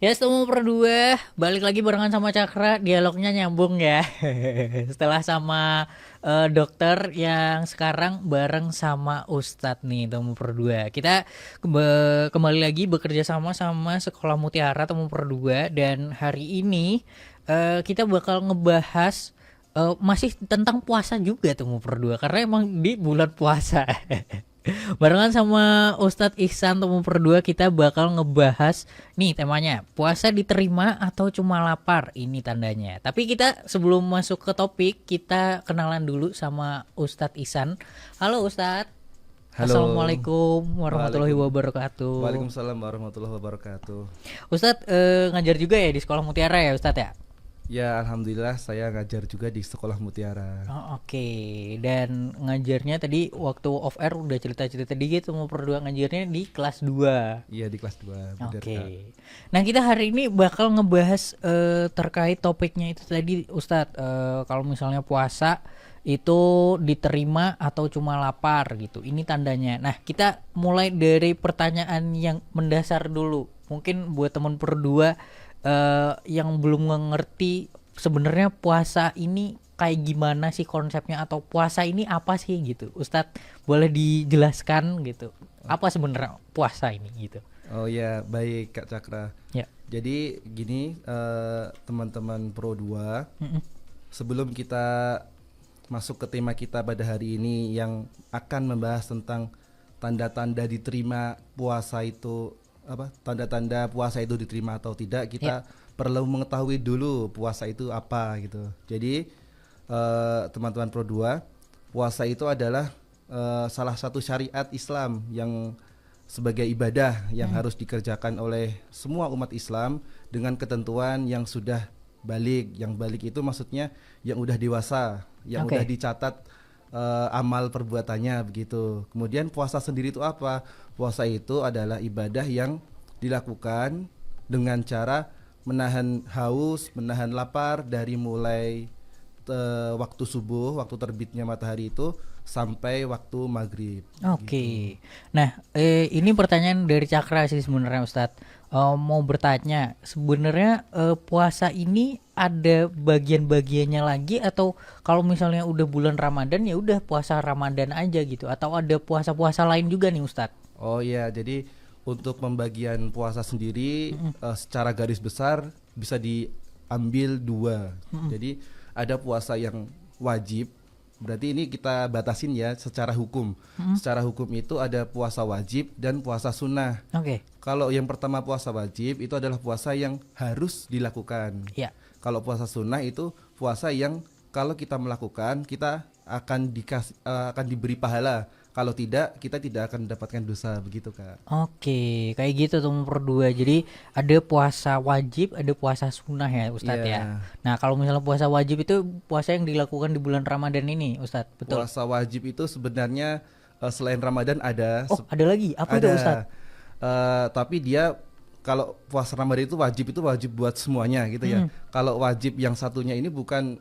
Ya, ketemu berdua, balik lagi barengan sama Cakra, dialognya nyambung ya. Setelah sama dokter yang sekarang bareng sama Ustadz nih, temu berdua. Kita kembali lagi bekerja sama sama Sekolah Mutiara temu berdua, dan hari ini kita bakal ngebahas masih tentang puasa juga temu berdua, karena emang di bulan puasa. Barengan sama Ustadz Ihsan Temu Perdua, kita bakal ngebahas nih temanya, puasa diterima atau cuma lapar, ini tandanya. Tapi kita sebelum masuk ke topik, kita kenalan dulu sama Ustadz Ihsan. Halo Ustadz. Halo, Assalamualaikum warahmatullahi Waalaikum, wabarakatuh. Waalaikumsalam warahmatullahi wabarakatuh. Ustadz ngajar juga ya di Sekolah Mutiara ya Ustadz ya? Ya, alhamdulillah saya ngajar juga di Sekolah Mutiara. Oh, oke. Dan ngajarnya tadi waktu off air udah cerita-cerita dikit, mau berdua ngajarnya di kelas 2. Iya di kelas 2, benar Kak. Oke. Nah, kita hari ini bakal ngebahas terkait topiknya itu tadi Ustadz, kalau misalnya puasa itu diterima atau cuma lapar gitu. Ini tandanya. Nah, kita mulai dari pertanyaan yang mendasar dulu. Mungkin buat teman berdua yang belum ngerti sebenarnya puasa ini kayak gimana sih konsepnya, atau puasa ini apa sih gitu. Ustadz boleh dijelaskan gitu. Apa sebenarnya puasa ini gitu. Oh ya, baik Kak Cakra. Ya. Jadi gini, teman-teman Pro 2, Mm-mm. sebelum kita masuk ke tema kita pada hari ini yang akan membahas tentang tanda-tanda diterima puasa itu, apa? Tanda-tanda puasa itu diterima atau tidak, kita perlu mengetahui dulu puasa itu apa gitu. Jadi teman-teman Pro 2, puasa itu adalah salah satu syariat Islam yang sebagai ibadah yang harus dikerjakan oleh semua umat Islam dengan ketentuan yang sudah balik. Yang balik itu maksudnya yang udah dewasa, yang Oke. udah dicatat amal perbuatannya begitu. Kemudian puasa sendiri itu apa? Puasa itu adalah ibadah yang dilakukan dengan cara menahan haus, menahan lapar dari mulai waktu subuh, waktu terbitnya matahari itu sampai waktu maghrib. Oke. Gitu. Nah, ini pertanyaan dari Cakra sih sebenarnya Ustadz. Mau bertanya, sebenarnya puasa ini ada bagian-bagiannya lagi, atau kalau misalnya udah bulan Ramadan ya udah puasa Ramadan aja gitu, atau ada puasa-puasa lain juga nih Ustadz? Oh iya, jadi untuk pembagian puasa sendiri secara garis besar bisa diambil dua. Jadi ada puasa yang wajib. Berarti ini kita batasin ya secara hukum. Secara hukum itu ada puasa wajib dan puasa sunnah. Oke. Kalau yang pertama puasa wajib itu adalah puasa yang harus dilakukan. Ya. Kalau puasa sunnah itu puasa yang kalau kita melakukan kita akan diberi pahala. Kalau tidak, kita tidak akan mendapatkan dosa, begitu Kak. Oke, kayak gitu tuh nomor dua. Jadi ada puasa wajib, ada puasa sunnah ya Ustadz ya. Iya. Nah, kalau misalnya puasa wajib itu puasa yang dilakukan di bulan Ramadan ini Ustadz, betul? Puasa wajib itu sebenarnya selain Ramadan ada. Oh, ada lagi. Apa itu Ustadz? Ada. Tapi dia kalau puasa Ramadan itu wajib buat semuanya gitu ya. Kalau wajib yang satunya ini bukan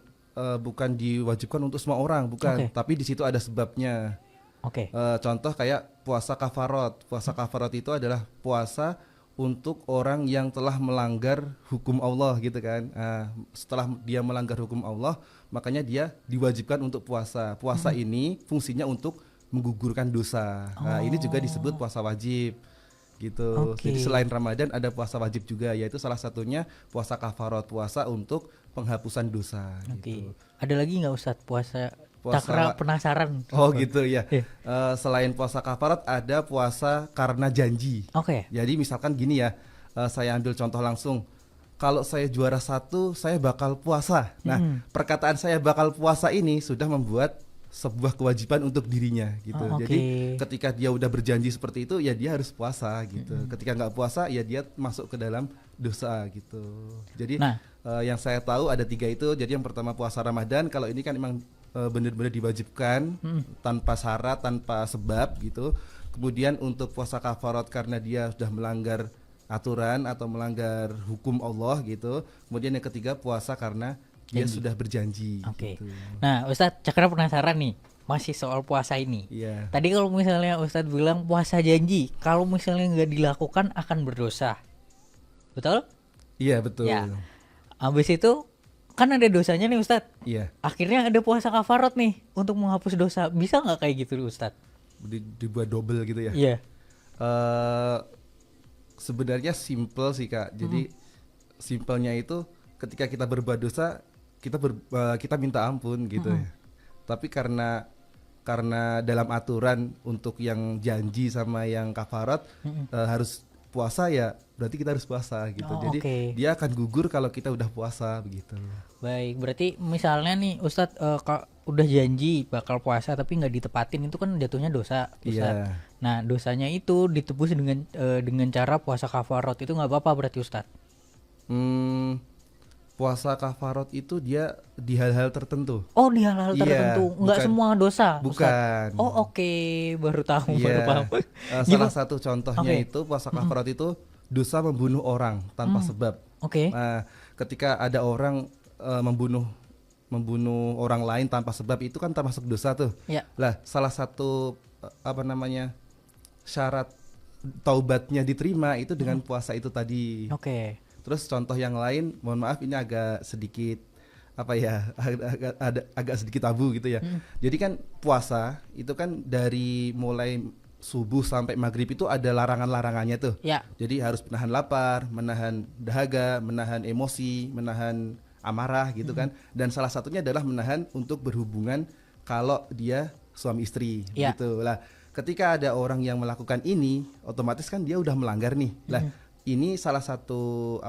diwajibkan untuk semua orang, bukan. Oke. Tapi di situ ada sebabnya. Oke. Contoh kayak puasa kafarot. Puasa kafarot itu adalah puasa untuk orang yang telah melanggar hukum Allah gitu kan. Setelah dia melanggar hukum Allah, makanya dia diwajibkan untuk puasa. Puasa ini fungsinya untuk menggugurkan dosa. Nah, ini juga disebut puasa wajib gitu. Oke. Jadi selain Ramadan ada puasa wajib juga, yaitu salah satunya puasa kafarot, puasa untuk penghapusan dosa Oke. gitu. Ada lagi nggak Ustadz puasa? Puasa Cakra penasaran. Oh gitu ya. Iya. Selain puasa kafarat ada puasa karena janji. Oke. Jadi misalkan gini ya, saya ambil contoh langsung. Kalau saya juara 1, saya bakal puasa. Nah, perkataan saya bakal puasa ini sudah membuat sebuah kewajiban untuk dirinya gitu. Oh, oke. Jadi ketika dia udah berjanji seperti itu, ya dia harus puasa gitu. Ketika nggak puasa, ya dia masuk ke dalam dosa gitu. Jadi Nah. yang saya tahu ada 3 itu. Jadi yang pertama puasa Ramadan. Kalau ini kan emang benar-benar diwajibkan tanpa syarat, tanpa sebab gitu. Kemudian untuk puasa kafarat karena dia sudah melanggar aturan atau melanggar hukum Allah gitu. Kemudian yang ketiga puasa karena dia sudah berjanji. Oke. Gitu. Nah, Ustadz Cakra penasaran nih, masih soal puasa ini. Iya. Tadi kalau misalnya Ustadz bilang puasa janji, kalau misalnya nggak dilakukan akan berdosa, betul? Iya betul. Ya. Habis itu kan ada dosanya nih Ustadz. Iya. Akhirnya ada puasa kafarat nih untuk menghapus dosa. Bisa nggak kayak gitu Ustadz? Dibuat double gitu ya. Iya. eh Sebenarnya simple sih Kak. Jadi simpelnya itu ketika kita berbuat dosa kita minta ampun gitu ya. Tapi karena dalam aturan untuk yang janji sama yang kafarat harus puasa ya, berarti kita harus puasa gitu. Oh, Jadi oke. dia akan gugur kalau kita udah puasa begitu. Baik, berarti misalnya nih Ustadz udah janji bakal puasa tapi nggak ditepatin, itu kan jatuhnya dosa Ustadz. Iya. Nah dosanya itu ditebus dengan cara puasa kafarat, itu nggak apa-apa berarti Ustadz? Puasa kafarat itu dia di hal-hal tertentu. Oh, di hal-hal Iya, tertentu, nggak bukan- semua dosa Ustadz? Bukan. Oh oke, baru tahu, baru Iya. paham. Salah satu contohnya Oke. itu puasa kafarat itu dosa membunuh orang tanpa sebab. Oke. Nah, ketika ada orang membunuh orang lain tanpa sebab itu kan termasuk dosa tuh. Ya. Lah, salah satu syarat taubatnya diterima itu dengan puasa itu tadi. Oke. Terus contoh yang lain, mohon maaf ini agak sedikit agak sedikit tabu gitu ya. Jadi kan puasa itu kan dari mulai subuh sampai maghrib itu ada larangan-larangannya tuh. Ya. Jadi harus menahan lapar, menahan dahaga, menahan emosi, menahan amarah gitu kan. Dan salah satunya adalah menahan untuk berhubungan kalau dia suami istri Ya. gitu. Lah, ketika ada orang yang melakukan ini, otomatis kan dia udah melanggar nih. Lah, ini salah satu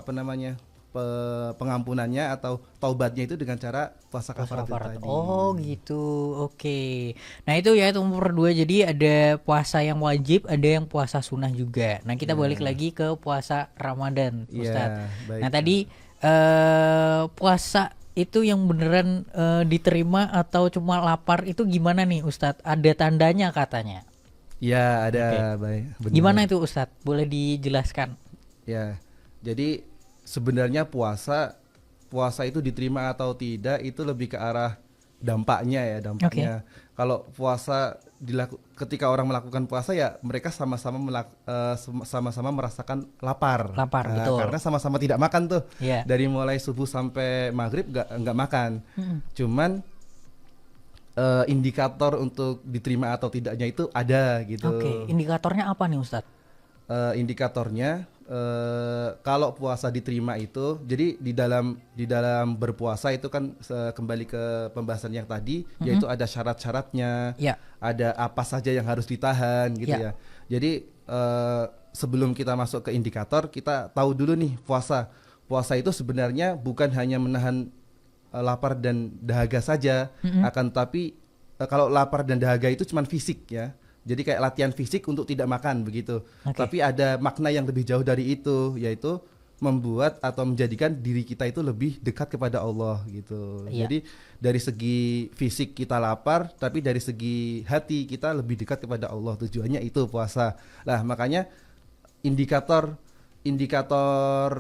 pengampunannya atau taubatnya itu dengan cara puasa kafarat itu Kafarat. tadi. Oh gitu, oke. Nah itu ya, itu nomor 2. Jadi ada puasa yang wajib, ada yang puasa sunnah juga. Nah kita balik lagi ke puasa Ramadan, Iya, Ustadz. baik. Nah tadi puasa itu yang beneran diterima atau cuma lapar itu gimana nih Ustadz? Ada tandanya katanya. Ya, ada, baik. Benar. Gimana itu Ustadz? Boleh dijelaskan? Ya, jadi sebenarnya puasa itu diterima atau tidak itu lebih ke arah dampaknya ya, dampaknya. Kalau puasa ketika orang melakukan puasa ya mereka sama-sama merasakan lapar. Lapar, betul. Karena sama-sama tidak makan tuh. Iya. Dari mulai subuh sampai maghrib nggak makan. Cuman indikator untuk diterima atau tidaknya itu ada gitu. Oke, indikatornya apa nih Ustadz? Indikatornya kalau puasa diterima itu, jadi di dalam berpuasa itu kan kembali ke pembahasan yang tadi, yaitu ada syarat-syaratnya, Ya. ada apa saja yang harus ditahan gitu Ya. ya. Jadi sebelum kita masuk ke indikator, kita tahu dulu nih puasa itu sebenarnya bukan hanya menahan lapar dan dahaga saja, akan tapi kalau lapar dan dahaga itu cuma fisik ya. Jadi kayak latihan fisik untuk tidak makan begitu. Oke. Tapi ada makna yang lebih jauh dari itu, yaitu membuat atau menjadikan diri kita itu lebih dekat kepada Allah gitu. Iya. Jadi dari segi fisik kita lapar, tapi dari segi hati kita lebih dekat kepada Allah. Tujuannya itu puasa. Lah makanya indikator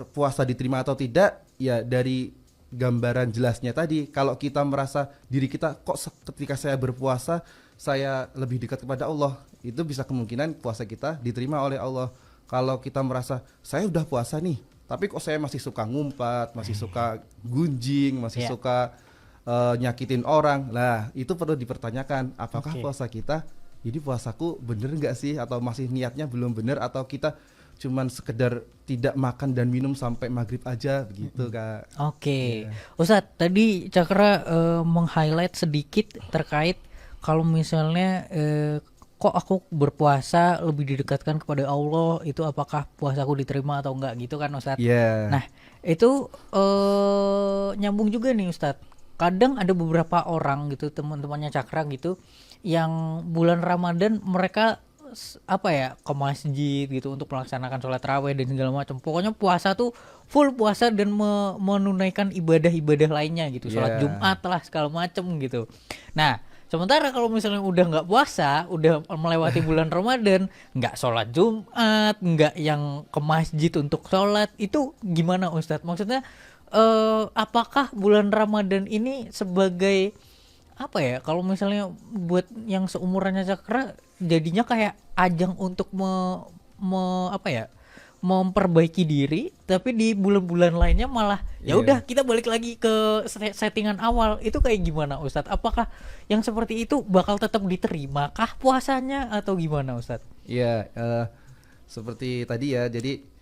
puasa diterima atau tidak ya dari gambaran jelasnya tadi. Kalau kita merasa diri kita kok ketika saya berpuasa saya lebih dekat kepada Allah, itu bisa kemungkinan puasa kita diterima oleh Allah. Kalau kita merasa saya udah puasa nih, tapi kok saya masih suka ngumpat, masih suka gunjing, masih suka nyakitin orang, lah itu perlu dipertanyakan, apakah puasa kita ini puasaku bener nggak sih, atau masih niatnya belum bener, atau kita cuman sekedar tidak makan dan minum sampai maghrib aja begitu Kak. Oke. Ustadz, tadi Cakra meng-highlight sedikit terkait kalau misalnya kok aku berpuasa lebih didekatkan kepada Allah, itu apakah puasaku diterima atau enggak gitu kan Ustadz? Iya. Nah itu nyambung juga nih Ustadz. Kadang ada beberapa orang gitu, teman-temannya Cakra gitu, yang bulan Ramadan mereka ke masjid gitu untuk melaksanakan sholat tarawih dan segala macam. Pokoknya puasa tuh full puasa dan menunaikan ibadah-ibadah lainnya gitu, sholat Jumat lah segala macam gitu. Nah sementara kalau misalnya udah nggak puasa, udah melewati bulan Ramadan, nggak sholat Jumat, nggak yang ke masjid untuk sholat, itu gimana Ustadz? Maksudnya apakah bulan Ramadan ini sebagai apa ya? Kalau misalnya buat yang seumurannya Cakra, jadinya kayak ajang untuk memperbaiki diri, tapi di bulan-bulan lainnya malah ya Iya. udah kita balik lagi ke settingan awal. Itu kayak gimana Ustadz? Apakah yang seperti itu bakal tetap diterima kah puasanya atau gimana Ustadz? Iya, seperti tadi ya. Jadi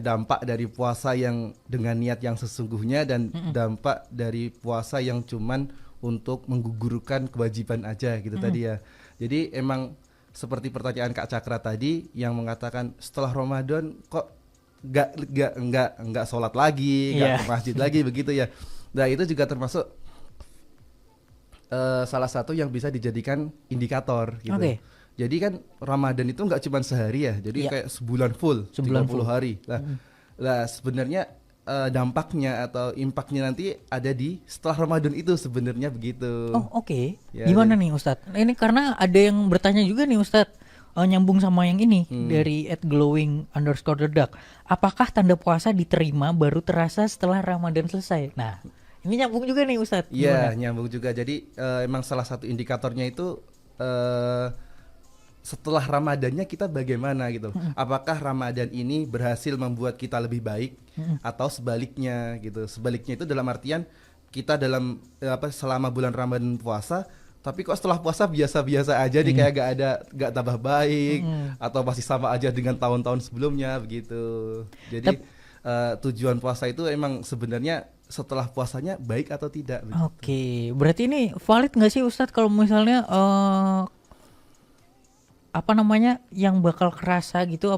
dampak dari puasa yang dengan niat yang sesungguhnya dan dampak dari puasa yang cuman untuk menggugurkan kewajiban aja gitu tadi ya. Jadi emang seperti pertanyaan Kak Cakra tadi yang mengatakan setelah Ramadan kok nggak sholat lagi, nggak Iya. ke masjid lagi begitu ya. Nah itu juga termasuk salah satu yang bisa dijadikan indikator gitu. Oke. Jadi kan Ramadan itu nggak cuma sehari ya, jadi Iya. kayak sebulan full, Sebulan 30 full. hari. Lah sebenarnya dampaknya atau impactnya nanti ada di setelah Ramadan itu sebenarnya begitu. Oh oke. Ya, Gimana nih Ustadz? Ini karena ada yang bertanya juga nih Ustadz, nyambung sama yang ini dari @glowing_the_duck. Apakah tanda puasa diterima baru terasa setelah Ramadan selesai? Nah, ini nyambung juga nih Ustadz. Iya, Gimana? nyambung juga. Jadi emang salah satu indikatornya itu setelah Ramadannya kita bagaimana gitu. Apakah Ramadan ini berhasil membuat kita lebih baik atau sebaliknya gitu. Sebaliknya itu dalam artian kita dalam selama bulan Ramadan puasa tapi kok setelah puasa biasa-biasa aja nih, kayak gak tambah baik atau masih sama aja dengan tahun-tahun sebelumnya begitu. Jadi tujuan puasa itu emang sebenarnya setelah puasanya baik atau tidak begitu. Oke, berarti ini valid nggak sih Ustadz kalau misalnya yang bakal kerasa gitu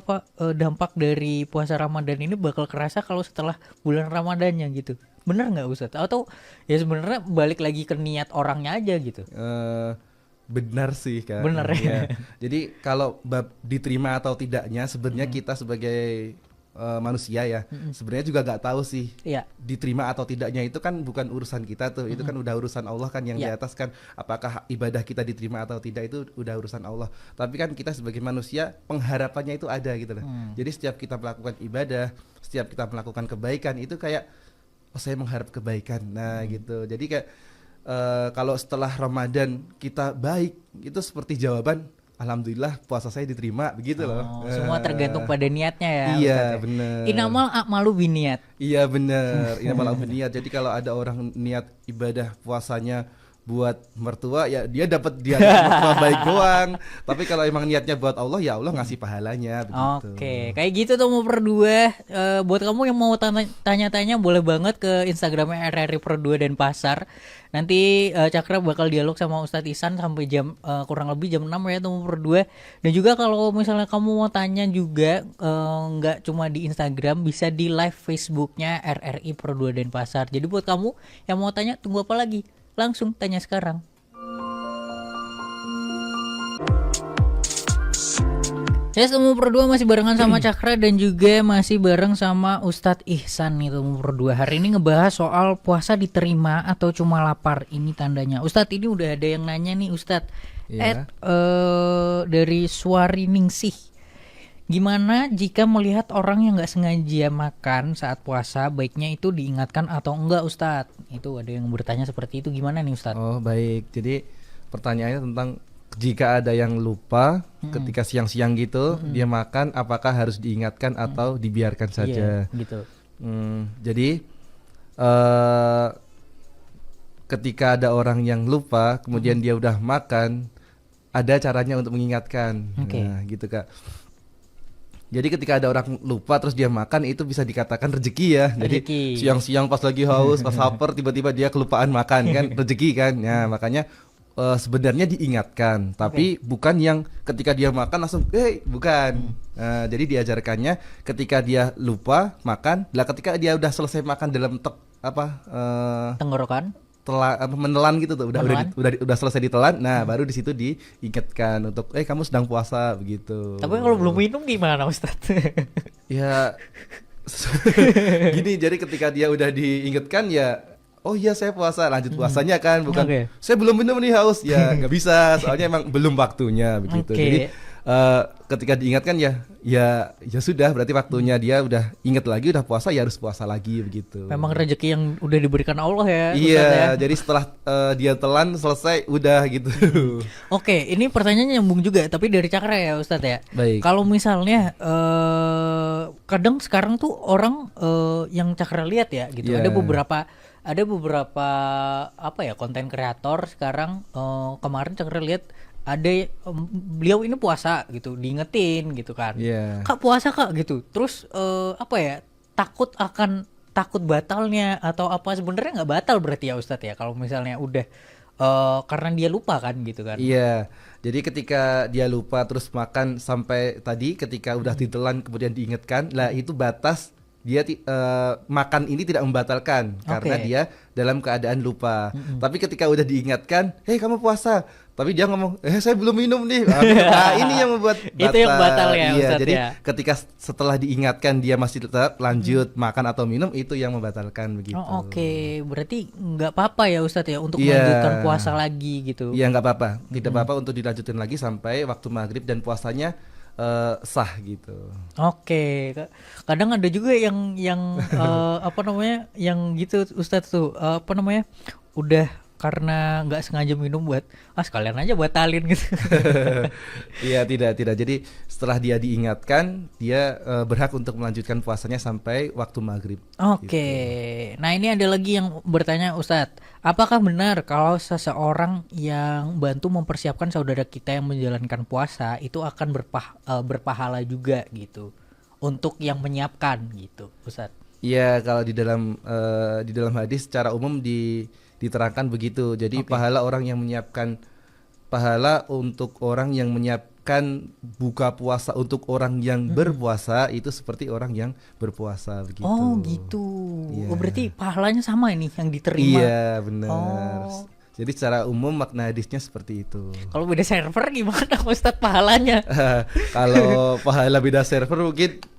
dampak dari puasa Ramadan ini bakal kerasa kalau setelah bulan Ramadannya gitu. Bener nggak Ustadz? Atau ya sebenarnya balik lagi ke niat orangnya aja gitu. Benar sih Kak. Benar ya. Ya. Jadi kalau bab diterima atau tidaknya sebenarnya kita sebagai manusia ya sebenarnya juga nggak tahu sih. Iya. Diterima atau tidaknya itu kan bukan urusan kita tuh, itu kan udah urusan Allah kan yang di Iya. atas kan. Apakah ibadah kita diterima atau tidak itu udah urusan Allah. Tapi kan kita sebagai manusia pengharapannya itu ada gitu loh. Jadi setiap kita melakukan ibadah, setiap kita melakukan kebaikan itu kayak saya mengharap kebaikan. Nah gitu. Jadi kayak kalau setelah Ramadan kita baik itu seperti jawaban alhamdulillah puasa saya diterima begitu loh. Semua tergantung pada niatnya ya. Iya, Ustadz ya. bener. Inamal a'malu biniat. Iya benar, ini malah niat. Jadi kalau ada orang niat ibadah puasanya buat mertua ya dia dapat dia mertua baik doang. Tapi kalau emang niatnya buat Allah ya Allah ngasih pahalanya begitu. Oke, kayak gitu tuh mau berdua. Buat kamu yang mau tanya-tanya boleh banget ke Instagramnya RRI Per2 dan Pasar. Nanti Cakra bakal dialog sama Ustadz Ihsan sampai jam kurang lebih jam 6 ya tuh mau berdua. Dan juga kalau misalnya kamu mau tanya juga nggak cuma di Instagram, bisa di live Facebooknya RRI Per2 dan Pasar. Jadi buat kamu yang mau tanya tunggu apa lagi? Langsung tanya sekarang. Ya, Temu Berdua masih barengan sama Cakra dan juga masih bareng sama Ustadz Ihsan nih Temu Berdua. Hari ini ngebahas soal puasa diterima atau cuma lapar. Ini tandanya. Ustadz, ini udah ada yang nanya nih Ustadz. Iya. Dari Suari Ningsih. Gimana jika melihat orang yang nggak sengaja makan saat puasa, baiknya itu diingatkan atau enggak Ustadz? Itu ada yang bertanya seperti itu, gimana nih Ustadz? Oh baik, jadi pertanyaannya tentang jika ada yang lupa ketika siang-siang gitu dia makan, apakah harus diingatkan atau dibiarkan saja? Iya, gitu. Jadi ketika ada orang yang lupa kemudian dia udah makan, ada caranya untuk mengingatkan. Oke. Nah gitu Kak. Jadi ketika ada orang lupa terus dia makan itu bisa dikatakan rezeki ya. Jadi Rezeki. siang-siang pas lagi haus, pas lapar tiba-tiba dia kelupaan makan kan rezeki kan. Nah, makanya sebenarnya diingatkan, tapi bukan yang ketika dia makan langsung bukan. Jadi diajarkannya ketika dia lupa makan, lah ketika dia udah selesai makan dalam Tenggorokan. menelan gitu tuh Menelan. udah selesai ditelan, nah baru di situ diingatkan untuk kamu sedang puasa begitu. Tapi kalau belum minum gimana Ustadz? Ya gini, jadi ketika dia udah diingatkan ya oh iya saya puasa, lanjut puasanya kan, bukan Oke. saya belum minum nih haus ya nggak bisa, soalnya emang belum waktunya begitu. Oke. Jadi ketika diingatkan ya sudah, berarti waktunya dia udah ingat lagi, udah puasa ya harus puasa lagi begitu. Memang rezeki yang udah diberikan Allah ya, Iya, Ustadz ya. jadi setelah dia telan selesai udah gitu. Oke, ini pertanyaannya nyambung juga, tapi dari Cakra ya Ustadz ya. Baik. Kalau misalnya kadang sekarang tuh orang yang Cakra lihat ya gitu, Iya. ada beberapa apa ya konten kreator sekarang, kemarin Cakra lihat ada beliau ini puasa gitu, diingetin gitu kan. Iya. Kak puasa Kak gitu. Terus apa ya, takut batalnya atau apa, sebenarnya nggak batal berarti ya Ustadz ya kalau misalnya udah karena dia lupa kan gitu kan. Iya, jadi ketika dia lupa terus makan sampai tadi, ketika udah ditelan kemudian diingatkan, lah itu batas dia makan ini tidak membatalkan karena Oke. dia dalam keadaan lupa. Tapi ketika udah diingatkan, hei kamu puasa, tapi dia ngomong, saya belum minum nih. Nah ini yang membuat batal. Itu yang batal ya, Iya, Ustadz jadi ya. ketika setelah diingatkan dia masih tetap lanjut makan atau minum, itu yang membatalkan begitu. Oh, oke, berarti nggak apa-apa ya Ustadz ya untuk Iya. melanjutkan puasa lagi gitu. Iya nggak apa-apa, tidak apa-apa untuk dilanjutin lagi sampai waktu maghrib dan puasanya sah gitu. Oke, kadang ada juga yang apa namanya, yang gitu Ustadz tuh, apa namanya, udah karena nggak sengaja minum buat sekalian aja batalin gitu. Iya tidak. Jadi setelah dia diingatkan, dia berhak untuk melanjutkan puasanya sampai waktu maghrib. Oke, nah ini ada lagi yang bertanya Ustadz, apakah benar kalau seseorang yang bantu mempersiapkan saudara kita yang menjalankan puasa itu akan berpahala juga gitu untuk yang menyiapkan gitu Ustadz? Iya, kalau di dalam hadis secara umum diterangkan begitu. Jadi Oke. pahala untuk orang yang menyiapkan buka puasa untuk orang yang berpuasa itu seperti orang yang berpuasa begitu. Oh gitu. Iya. Oh berarti pahalanya sama ini yang diterima. Iya, benar. Oh. Jadi secara umum makna hadisnya seperti itu. Kalau beda server gimana Ustadz pahalanya? Kalau pahala beda server mungkin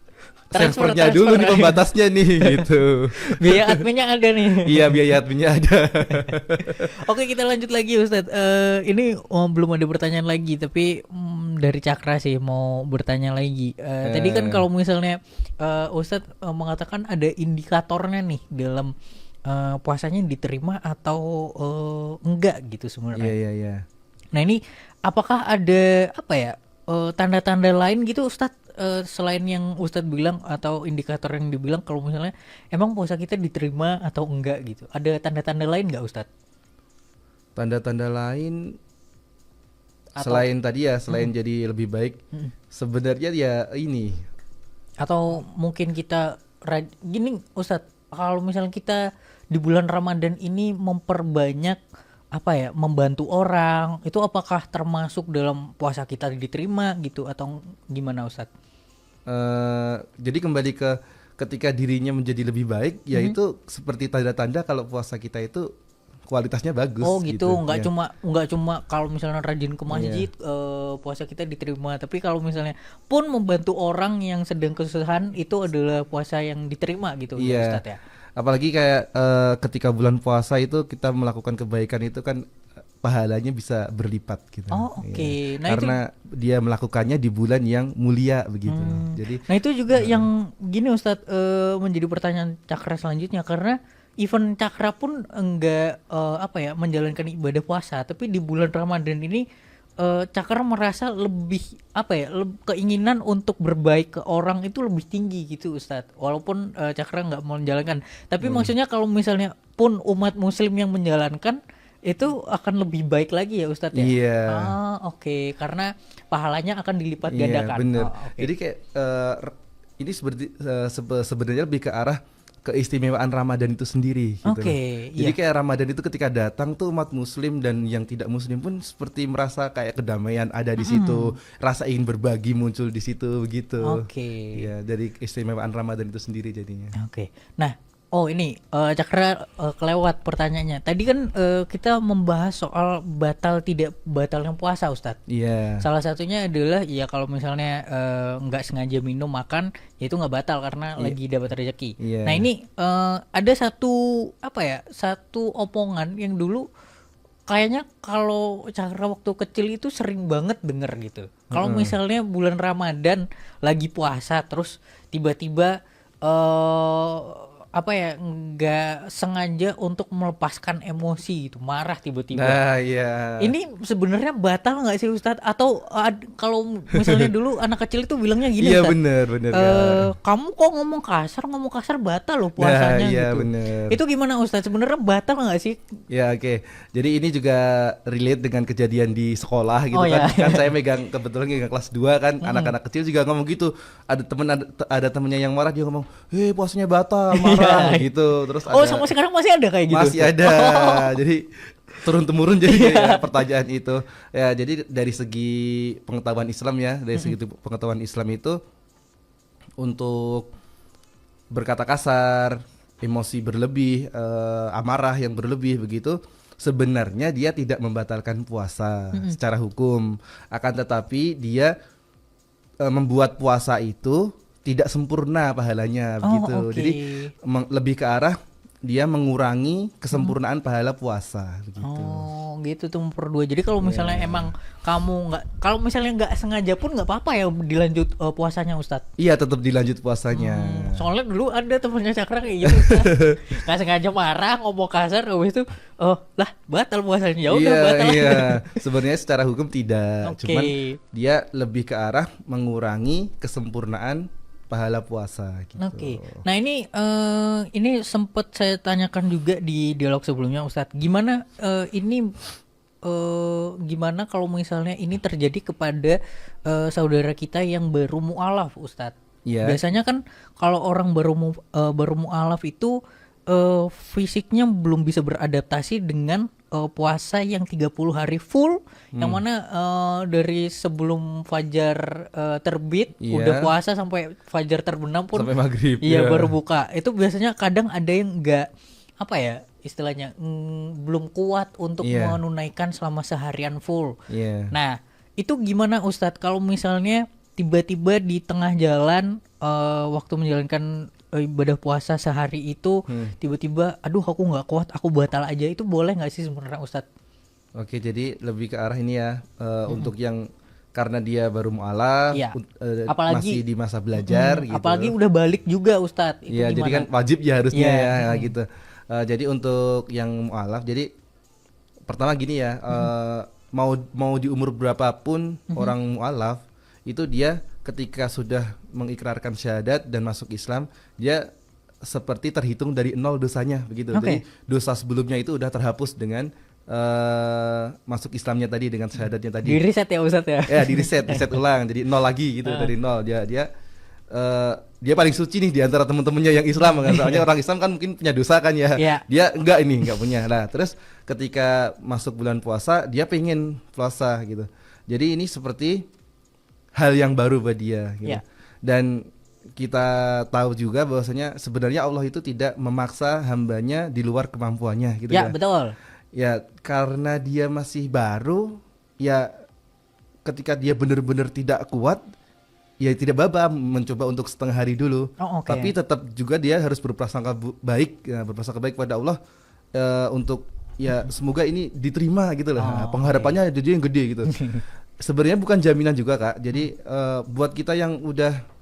Transfer, servernya dulu nih transfer. pembatasnya nih gitu. Biaya adminnya ada nih. Iya, biaya adminnya ada. Oke kita lanjut lagi Ustadz. Ini belum ada pertanyaan lagi, tapi dari Cakra sih mau bertanya lagi. Tadi kan kalau misalnya Ustadz mengatakan ada indikatornya nih dalam puasanya diterima atau enggak gitu sebenarnya. Iya. Nah ini apakah ada apa ya tanda-tanda lain gitu Ustadz, selain yang Ustadz bilang atau indikator yang dibilang kalau misalnya emang puasa kita diterima atau enggak gitu, ada tanda-tanda lain nggak Ustadz? Tanda-tanda lain Atau- selain jadi lebih baik, sebenarnya ya ini. Atau mungkin kita gini Ustadz, kalau misalnya kita di bulan Ramadan ini memperbanyak apa ya, membantu orang, itu apakah termasuk dalam puasa kita diterima gitu atau gimana Ustadz? Jadi kembali ke ketika dirinya menjadi lebih baik, yaitu seperti tanda-tanda kalau puasa kita itu kualitasnya bagus. Oh gitu, nggak Ya. nggak cuma kalau misalnya rajin ke masjid puasa kita diterima, tapi kalau misalnya pun membantu orang yang sedang kesusahan itu adalah puasa yang diterima gitu ya Iya. Ustadz ya. Apalagi kayak ketika bulan puasa itu kita melakukan kebaikan itu kan pahalanya bisa berlipat gitu. Oh, oke. Iya. Nah, karena dia melakukannya di bulan yang mulia begitu. Jadi Nah itu juga yang gini Ustadz, menjadi pertanyaan Cakra selanjutnya, karena event Cakra pun enggak apa ya menjalankan ibadah puasa, tapi di bulan Ramadan ini Cakra merasa lebih apa ya, keinginan untuk berbaik ke orang itu lebih tinggi gitu Ustadz, walaupun Cakra nggak menjalankan, tapi maksudnya kalau misalnya pun umat muslim yang menjalankan itu akan lebih baik lagi ya Ustadz ya. Iya. Oke, karena pahalanya akan dilipat iya gandakan. bener. Oke. Jadi kayak ini seperti sebenarnya lebih ke arah keistimewaan Ramadan itu sendiri gitu. Oke, Jadi iya. kayak Ramadan itu ketika datang tuh umat muslim dan yang tidak muslim pun seperti merasa kayak kedamaian ada di situ, rasa ingin berbagi muncul di situ begitu. Oke. Iya, dari keistimewaan Ramadan itu sendiri jadinya. Oke. Nah, ini Cakra kelewat pertanyaannya. Tadi kan kita membahas soal batal tidak batalnya puasa, Ustadz. Iya. Salah satunya adalah ya kalau misalnya nggak sengaja minum makan, ya itu nggak batal karena lagi dapat rezeki. Iya. Nah ini ada satu apa ya, satu omongan yang dulu kayaknya kalau Cakra waktu kecil itu sering banget denger gitu. Kalau misalnya bulan Ramadan lagi puasa terus tiba-tiba apa ya, nggak sengaja untuk melepaskan emosi gitu, marah tiba-tiba. Nah, iya. Ini sebenarnya batal nggak sih Ustadz? Atau kalau misalnya dulu anak kecil itu bilangnya gini Iya, Ustadz, bener Kak. kamu kok ngomong kasar batal loh puasanya Nah, iya gitu. bener. Itu gimana Ustadz? Sebenarnya batal nggak sih? Ya, oke. Jadi ini juga relate dengan kejadian di sekolah gitu Oh, kan. ya. Kan saya kebetulan megang kelas 2 kan, anak-anak kecil juga ngomong gitu. Ada temennya yang marah, dia ngomong, "Hei, puasanya batal, marah." gitu. Terus Oh, ada sampai sekarang masih ada kayak gitu? masih ada. Jadi turun temurun jadi ya, pertanyaan itu. Ya, jadi dari segi pengetahuan Islam ya, dari segi pengetahuan Islam itu untuk berkata kasar, emosi berlebih, amarah yang berlebih begitu, sebenarnya dia tidak membatalkan puasa secara hukum. Akan tetapi dia membuat puasa itu tidak sempurna pahalanya begitu. oke. Jadi lebih ke arah dia mengurangi kesempurnaan pahala puasa begitu. Oh gitu tuh nomor 2. Jadi kalau misalnya emang kamu kalau misalnya nggak sengaja pun nggak apa-apa ya dilanjut puasanya Ustadz. Iya, tetap dilanjut puasanya. Soalnya dulu ada temennya Cakra kayak gitu Ustadz. Nggak sengaja marah ngomong kasar, habis itu lah batal puasanya. Ya udah batal. Iya. Sebenarnya secara hukum tidak, Oke. cuman dia lebih ke arah mengurangi kesempurnaan pahala puasa gitu. Oke. Nah ini sempat saya tanyakan juga di dialog sebelumnya Ustadz. Gimana gimana kalau misalnya ini terjadi kepada saudara kita yang baru mualaf Ustadz? Iya. Biasanya kan kalau orang baru mualaf itu fisiknya belum bisa beradaptasi dengan puasa yang 30 hari full, yang mana dari sebelum fajar terbit Iya. udah puasa sampai fajar terbenam pun Sampai maghrib. iya ya. baru buka. Itu biasanya kadang ada yang nggak, apa ya istilahnya, belum kuat untuk Iya. menunaikan selama seharian full. Iya. Nah itu gimana Ustadz kalau misalnya tiba-tiba di tengah jalan waktu menjalankan ibadah puasa sehari itu tiba-tiba aduh aku nggak kuat, aku batal aja, itu boleh nggak sih sebenarnya Ustadz? Oke, jadi lebih ke arah ini ya, untuk yang karena dia baru mualaf, Iya. Apalagi- masih di masa belajar gitu. Apalagi udah balik juga Ustadz, itu Iya, jadi gimana? kan wajib ya harusnya Iya. ya gitu. Jadi untuk yang mualaf, jadi pertama gini ya, mau di umur berapapun orang mualaf itu dia ketika sudah mengikrarkan syahadat dan masuk Islam, dia seperti terhitung dari nol dosanya begitu. Oke. Jadi dosa sebelumnya itu udah terhapus dengan masuk Islamnya tadi, dengan syahadatnya tadi. Di reset ya Ustadz ya? Ya, di reset ulang jadi nol lagi gitu, dari nol. Dia paling suci nih di antara teman-temannya yang Islam kan. Soalnya orang Islam kan mungkin punya dosa kan ya. Iya. Dia enggak punya. Nah, terus ketika masuk bulan puasa, dia pengen puasa gitu. Jadi ini seperti hal yang baru buat dia gitu. Iya. Dan kita tahu juga bahwasanya sebenarnya Allah itu tidak memaksa hambanya di luar kemampuannya gitu Ya ya. betul. Ya, karena dia masih baru, ya ketika dia benar-benar tidak kuat, ya tidak apa-apa mencoba untuk setengah hari dulu. Oh, oke. Tapi tetap juga dia harus berprasangka baik, ya, berprasangka baik pada Allah untuk ya semoga ini diterima gitu loh. Nah, pengharapannya jadi yang gede gitu. Sebenarnya bukan jaminan juga Kak. Jadi buat kita yang udah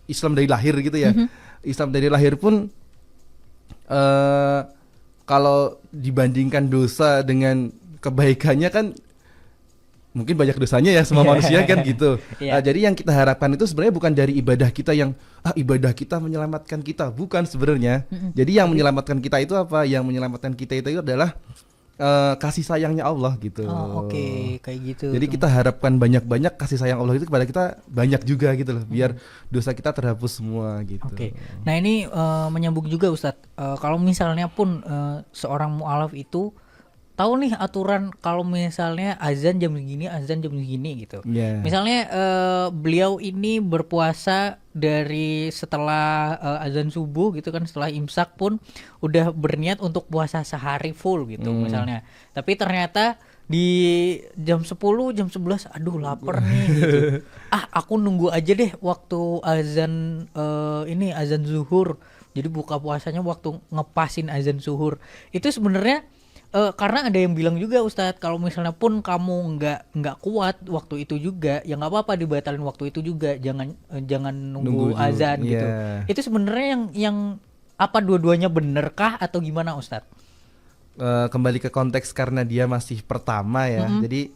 Islam dari lahir gitu ya, Islam dari lahir pun kalau dibandingkan dosa dengan kebaikannya kan mungkin banyak dosanya ya semua manusia kan gitu. Iya. Jadi yang kita harapkan itu sebenarnya bukan dari ibadah kita yang ibadah kita menyelamatkan kita, bukan sebenarnya. Jadi yang menyelamatkan kita itu apa? Yang menyelamatkan kita itu adalah kasih sayangnya Allah gitu. Oh, oke, kayak gitu. Jadi kita harapkan banyak-banyak kasih sayang Allah itu kepada kita banyak juga gitu loh, biar dosa kita terhapus semua gitu. Oke. Nah ini menyambung juga Ustadz. Kalau misalnya pun seorang mualaf itu tahu nih aturan kalau misalnya azan jam segini gitu. Iya. Misalnya beliau ini berpuasa dari setelah azan subuh gitu kan, setelah imsak pun udah berniat untuk puasa sehari full gitu misalnya. Tapi ternyata di jam 10, jam 11 aduh lapar nih gitu. Aku nunggu aja deh waktu azan azan zuhur. Jadi buka puasanya waktu ngepasin azan zuhur. Itu sebenarnya karena ada yang bilang juga Ustadz kalau misalnya pun kamu nggak kuat waktu itu juga ya nggak apa-apa dibatalin waktu itu juga, jangan nunggu Nunggu dulu. azan gitu. Iya. Itu sebenarnya yang apa dua-duanya bener kah atau gimana Ustadz? Kembali ke konteks karena dia masih pertama ya. Jadi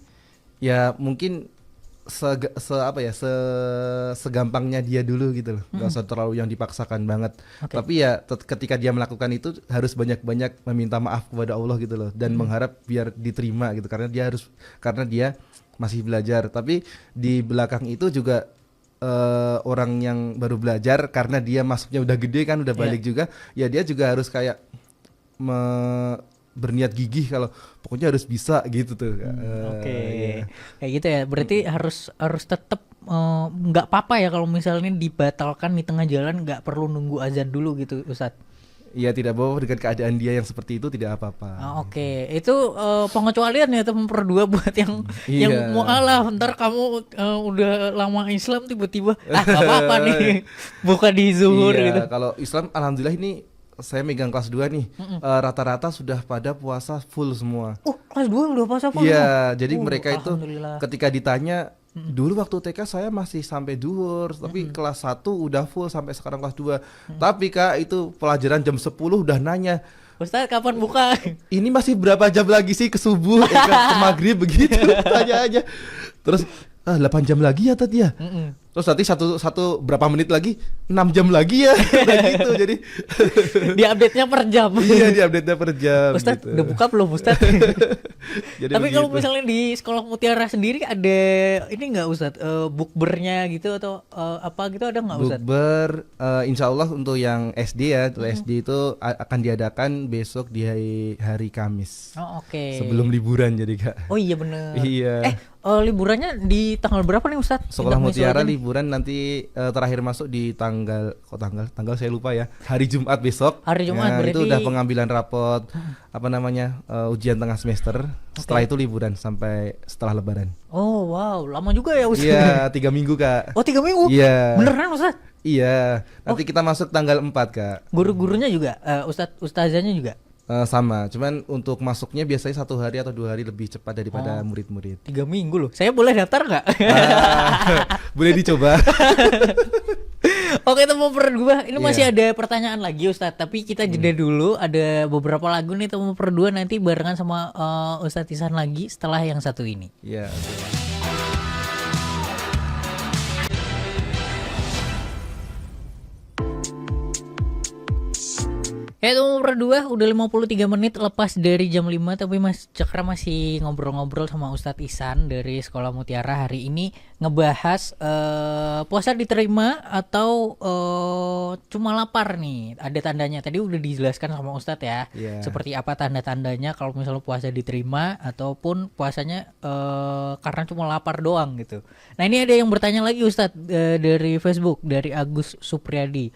ya mungkin segampangnya dia dulu gitu loh. Gak usah terlalu yang dipaksakan banget. Oke. Tapi ya ketika dia melakukan itu harus banyak-banyak meminta maaf kepada Allah gitu loh, dan mengharap biar diterima gitu, karena dia masih belajar. Tapi di belakang itu juga orang yang baru belajar, karena dia masuknya udah gede kan, udah balik juga, ya dia juga harus kayak berniat gigih kalau pokoknya harus bisa gitu tuh. Oke, Iya. kayak gitu ya. Berarti harus tetap nggak apa-apa ya kalau misalnya dibatalkan di tengah jalan, nggak perlu nunggu azan dulu gitu, Ustadz. Iya, tidak apa-apa dengan keadaan dia yang seperti itu, tidak apa-apa. Oke, itu pengecualian ya teman berdua buat yang Iya. mualaf. Ntar kamu udah lama Islam tiba-tiba nggak apa-apa nih buka di zuhur Iya, gitu. kalau Islam alhamdulillah ini saya megang kelas 2 nih. Rata-rata sudah pada puasa full semua. Kelas 2 udah puasa apa? Iya, jadi mereka itu Alhamdulillah. ketika ditanya, dulu waktu TK saya masih sampai duhur, tapi kelas 1 udah full sampai sekarang kelas 2. Tapi Kak, itu pelajaran jam 10 udah nanya, Ustadz kapan buka? ini masih berapa jam lagi sih ke subuh, ke maghrib begitu, tanya aja. Terus 8 jam lagi ya tadi ya. Terus nanti satu berapa menit lagi, 6 jam lagi ya. Kayak gitu. Jadi Di update-nya per jam. iya, di update-nya per jam Ustadz gitu. udah buka belum Ustadz? Jadi Tapi kalau begitu. misalnya di sekolah Mutiara sendiri ada ini nggak Ustadz, bukbernya gitu atau apa gitu ada nggak Ustadz? Bukber, insya Allah untuk yang SD ya, untuk SD itu akan diadakan besok di hari Kamis. Oh, oke. Sebelum liburan jadi Kak. Oh iya bener. Iya. Liburannya di tanggal berapa nih Ustadz? Sekolah Bintang Mutiara Misuaja nih. liburan nanti terakhir masuk di tanggal saya lupa ya, hari Jumat besok. Hari Jumat, Nah, berarti itu udah pengambilan rapot ujian tengah semester. Setelah itu liburan sampai setelah Lebaran. Oh wow, lama juga ya Ustadz. Iya, 3 minggu Kak. Oh 3 minggu? Iya. Beneran Ustadz? Iya, nanti kita masuk tanggal 4 Kak. Guru-gurunya juga, ustazahnya juga? Sama, cuman untuk masuknya biasanya 1 hari atau 2 hari lebih cepat daripada murid-murid. 3 minggu loh. Saya boleh daftar nggak? Boleh dicoba. Oke teman berdua, ini masih Iya. ada pertanyaan lagi Ustadz, tapi kita jeda dulu. Ada beberapa lagu nih teman berdua, nanti barengan sama Ustadz Ihsan lagi setelah yang satu ini. Iya. Oke. Teman berdua, udah 53 menit lepas dari jam 5, tapi Mas Cakra masih ngobrol-ngobrol sama Ustadz Ihsan dari Sekolah Mutiara. Hari ini ngebahas puasa diterima atau cuma lapar nih. Ada tandanya, tadi udah dijelaskan sama Ustadz ya. Iya. Seperti apa tanda-tandanya kalau misalnya puasa diterima ataupun puasanya karena cuma lapar doang gitu. Nah ini ada yang bertanya lagi Ustadz dari Facebook, dari Agus Supriyadi.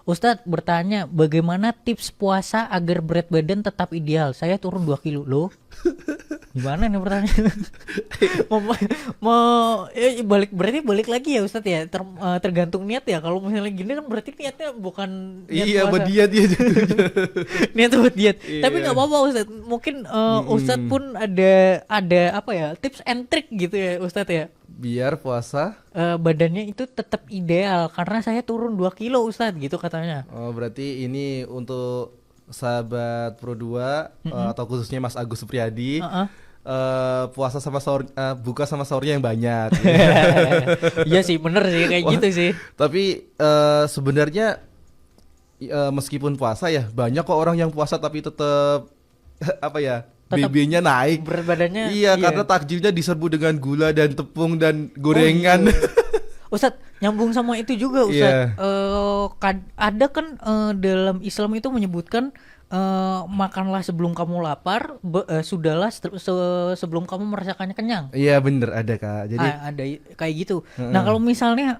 Ustadz bertanya, bagaimana tips puasa agar berat badan tetap ideal? Saya turun 2 kilo loh. Gimana nih pertanyaan? Berarti balik lagi ya Ustadz ya, tergantung niat ya. Kalau misalnya gini kan berarti niatnya bukan niat Iya, buat puasa. dia Niat buat diet. Iya. Tapi nggak apa-apa Ustadz. Mungkin Ustadz pun ada apa ya, tips and trick gitu ya Ustadz ya. biar puasa. Badannya itu tetap ideal karena saya turun 2 kilo Ustadz gitu katanya. Oh, berarti ini untuk sahabat Pro 2 atau khususnya Mas Agus Supriyadi. Puasa sama sahur, buka sama sahurnya yang banyak. Iya sih bener sih kayak gitu sih. Tapi sebenarnya meskipun puasa ya, banyak kok orang yang puasa tapi tetap apa ya, Tetap BB-nya naik. berat badannya Iya, karena takjilnya diserbu dengan gula dan tepung dan gorengan. Ustadz nyambung sama itu juga Ustadz. Ada kan dalam Islam itu menyebutkan makanlah sebelum kamu lapar, sudahlah sebelum kamu merasakannya kenyang. Iya, bener ada Kak. Jadi Ada kayak gitu. Nah kalau misalnya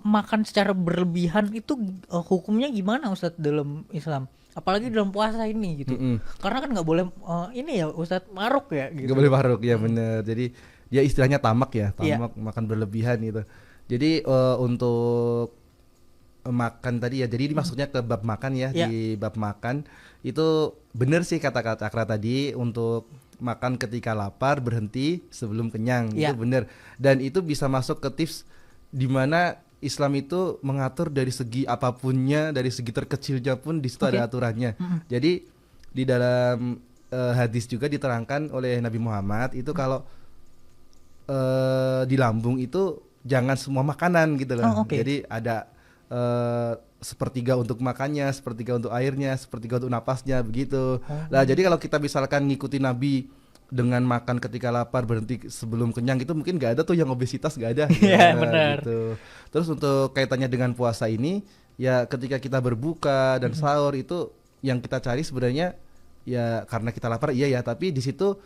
makan secara berlebihan itu hukumnya gimana Ustadz dalam Islam? Apalagi dalam puasa ini gitu. Karena kan nggak boleh ini ya Ustadz maruk ya gitu. nggak boleh maruk ya, bener. Jadi dia istilahnya tamak ya, Iya. tamak, makan berlebihan gitu. Jadi untuk makan tadi ya. Jadi ini maksudnya ke bab makan ya. Ya. Di bab makan itu benar sih kata-kata Cakra tadi, untuk makan ketika lapar, berhenti sebelum kenyang. Ya. Itu benar. Dan itu bisa masuk ke tips di mana Islam itu mengatur dari segi apapunnya, dari segi terkecilnya pun di situ Oke. ada aturannya. Jadi di dalam hadis juga diterangkan oleh Nabi Muhammad itu kalau di lambung itu jangan semua makanan gitu loh. Oh, oke. Jadi ada sepertiga untuk makannya, sepertiga untuk airnya, sepertiga untuk napasnya begitu. Nah, jadi kalau kita misalkan ngikuti Nabi dengan makan ketika lapar, berhenti sebelum kenyang, itu mungkin nggak ada tuh yang obesitas, nggak ada. Iya, benar. Gitu. Terus untuk kaitannya dengan puasa ini, ya ketika kita berbuka dan sahur itu yang kita cari sebenarnya ya karena kita lapar, iya ya, tapi di situ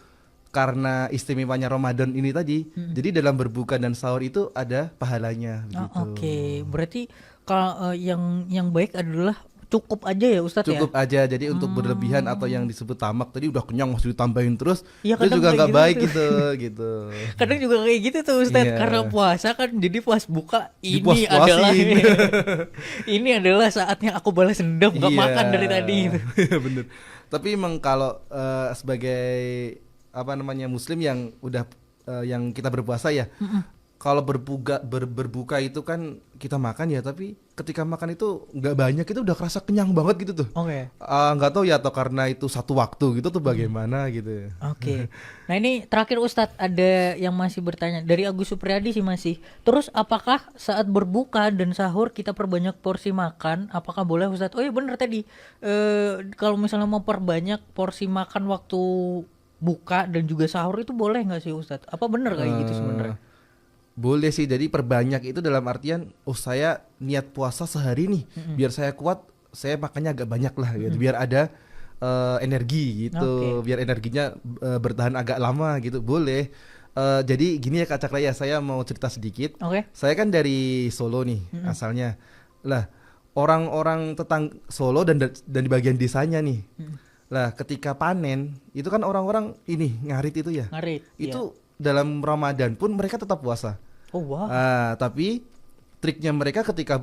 karena istimewanya Ramadan ini tadi, jadi dalam berbuka dan sahur itu ada pahalanya Oh, gitu. oke. Berarti kalau yang baik adalah cukup aja ya Ustadz ya. Cukup aja, jadi untuk berlebihan atau yang disebut tamak tadi udah kenyang masih ditambahin terus, Iya, itu kadang juga kayak nggak gitu baik tuh. gitu gitu. Kadang juga kayak gitu tuh Ustadz, Iya. karena puasa kan, jadi pas buka ini Dipuas-puasin. adalah ini adalah saatnya aku balas dendam gak Iya. makan dari tadi gitu. Bener. Tapi emang kalau sebagai apa namanya Muslim yang udah yang kita berpuasa ya, kalau berbuka itu kan kita makan ya, tapi ketika makan itu nggak banyak, itu udah kerasa kenyang banget gitu tuh. Oke. Nggak tahu ya, atau karena itu satu waktu gitu tuh bagaimana gitu. Oke. Nah ini terakhir Ustadz, ada yang masih bertanya dari Agus Supriyadi sih masih. Terus apakah saat berbuka dan sahur kita perbanyak porsi makan? Apakah boleh Ustadz? Oh iya bener tadi. Kalau misalnya mau perbanyak porsi makan waktu buka dan juga sahur itu boleh nggak sih Ustadz? Apa bener kayak gitu sebenarnya? Boleh sih, jadi perbanyak itu dalam artian, saya niat puasa sehari nih, biar saya kuat, saya makannya agak banyak lah gitu, biar ada energi gitu, Oke. biar energinya bertahan agak lama gitu, boleh. Jadi gini ya Kak Cakra ya, saya mau cerita sedikit. Oke. Saya kan dari Solo nih asalnya. Lah, orang-orang Solo dan di bagian desanya nih. Lah, ketika panen, itu kan orang-orang ini ngarit itu ya. Ngarit. Itu dalam Ramadan pun mereka tetap puasa. Oh wow. Tapi triknya mereka ketika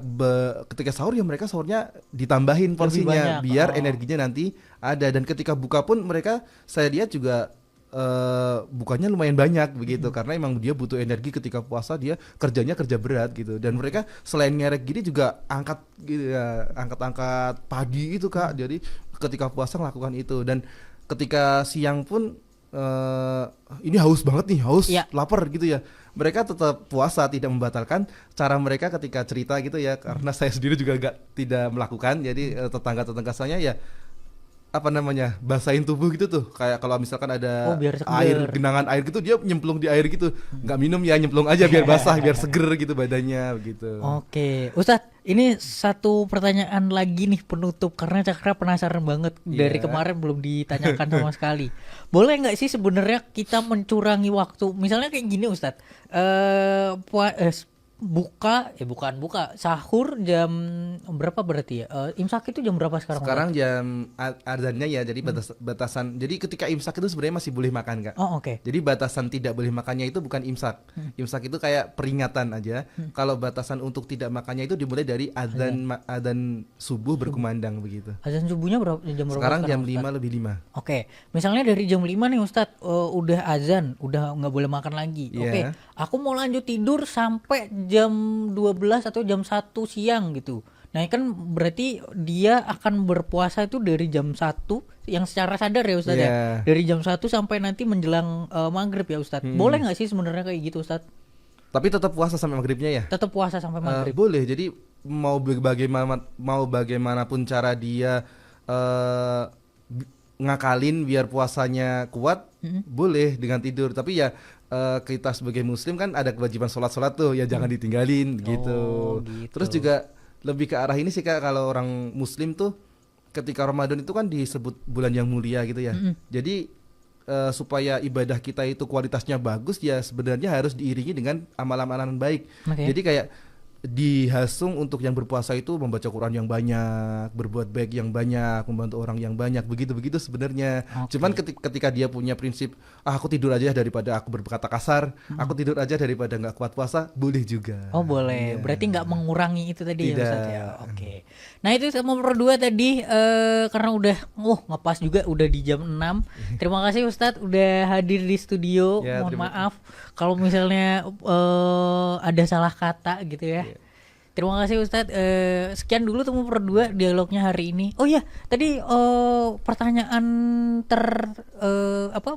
sahur ya, mereka sahurnya ditambahin porsinya banyak. biar Oh. energinya nanti ada, dan ketika buka pun mereka, saya lihat juga bukanya lumayan banyak begitu, karena emang dia butuh energi ketika puasa, dia kerja berat gitu, dan mereka selain ngerek gini juga angkat gitu ya, angkat pagi itu Kak, jadi ketika puasa melakukan itu, dan ketika siang pun ini haus banget nih, Iya. lapar gitu ya, mereka tetap puasa, tidak membatalkan cara mereka ketika cerita gitu ya, karena saya sendiri juga tidak melakukan, jadi tetangga-tetangga saya ya apa namanya, basahin tubuh gitu tuh, kayak kalau misalkan ada Oh, biar seger. air, genangan air gitu, dia nyemplung di air gitu, nggak minum ya, nyemplung aja biar basah, biar seger gitu badannya begitu. Oke, Ustadz, ini satu pertanyaan lagi nih penutup, karena Cakra penasaran banget dari Iya. kemarin belum ditanyakan sama sekali. Boleh nggak sih sebenarnya kita mencurangi waktu? Misalnya kayak gini Ustadz, bukan buka, sahur jam berapa berarti ya? Imsak itu jam berapa sekarang? Sekarang jam adzannya ya, jadi batasan. Jadi ketika imsak itu sebenarnya masih boleh makan Kak. Oh oke. Jadi batasan tidak boleh makannya itu bukan imsak. Imsak itu kayak peringatan aja. Kalau batasan untuk tidak makannya itu dimulai dari adzan subuh berkumandang begitu. Azan subuhnya jam berapa Sekarang jam Ustadz? 5 lebih 5. Oke, misalnya dari jam 5 nih Ustadz, udah azan, udah nggak boleh makan lagi. Iya. Oke, aku mau lanjut tidur sampai jam 12 atau jam 1 siang gitu. Nah kan berarti dia akan berpuasa itu dari jam 1 yang secara sadar ya Ustadz ya. Iya. Dari jam 1 sampai nanti menjelang maghrib ya Ustadz. Boleh nggak sih sebenarnya kayak gitu Ustadz? Tapi tetap puasa sampai maghribnya ya? Tetap puasa sampai maghrib. Boleh. Jadi mau bagaimanapun cara dia ngakalin biar puasanya kuat, boleh dengan tidur. Tapi ya kita sebagai muslim kan ada kewajiban sholat tuh ya, jangan ditinggalin gitu. gitu. Terus juga lebih ke arah ini sih Kak, kalau orang muslim tuh ketika Ramadan itu kan disebut bulan yang mulia gitu ya. Jadi supaya ibadah kita itu kualitasnya bagus ya, sebenarnya harus diiringi dengan amalan-amalan baik. Oke. Jadi kayak dihasung untuk yang berpuasa itu membaca Quran yang banyak, berbuat baik yang banyak, membantu orang yang banyak, begitu-begitu sebenarnya. Oke. Cuman ketika dia punya prinsip, aku tidur aja daripada aku berkata kasar, aku tidur aja daripada nggak kuat puasa, boleh juga. Oh boleh, Iya. berarti nggak mengurangi itu tadi ya Tidak. Ustadz ya. Oke. Nah itu sama nomor 2 tadi karena udah ngepas juga udah di jam 6. Terima kasih Ustadz udah hadir di studio. Ya, Mohon maaf kalau misalnya ada salah kata gitu ya. Terima kasih Ustadz. Sekian dulu temu berdua dialognya hari ini. Oh ya, tadi pertanyaan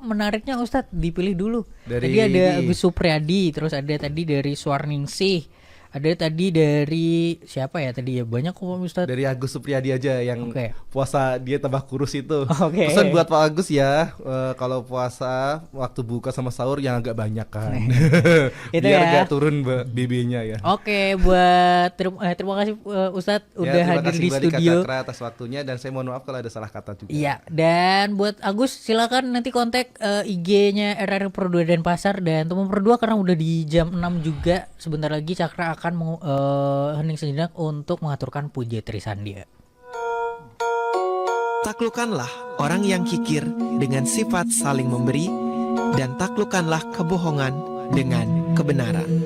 menariknya Ustadz dipilih dulu. Dari Tadi ada ini. Agus Supriyadi, terus ada tadi dari Suarningsih, ada tadi dari siapa ya tadi ya banyak kok Ustadz. Dari Agus Supriyadi aja yang Oke. puasa dia tambah kurus itu. Oke. Pesan buat Pak Agus ya, kalau puasa waktu buka sama sahur yang agak banyak kan. Itu Biar ya. gak turun BB-nya ya. Oke, buat terima kasih Ustadz udah terima hadir kasih di kembali Kak studio. Cakra atas waktunya dan saya mohon maaf kalau ada salah kata juga. Iya, dan buat Agus silakan nanti kontak IG-nya RRI Pro 2 Denpasar dan Temu Pro 2 karena udah di jam 6 juga. Sebentar lagi Cakra akan hening sejenak untuk mengaturkan puja Trisandia. Taklukkanlah orang yang kikir dengan sifat saling memberi, dan taklukkanlah kebohongan dengan kebenaran.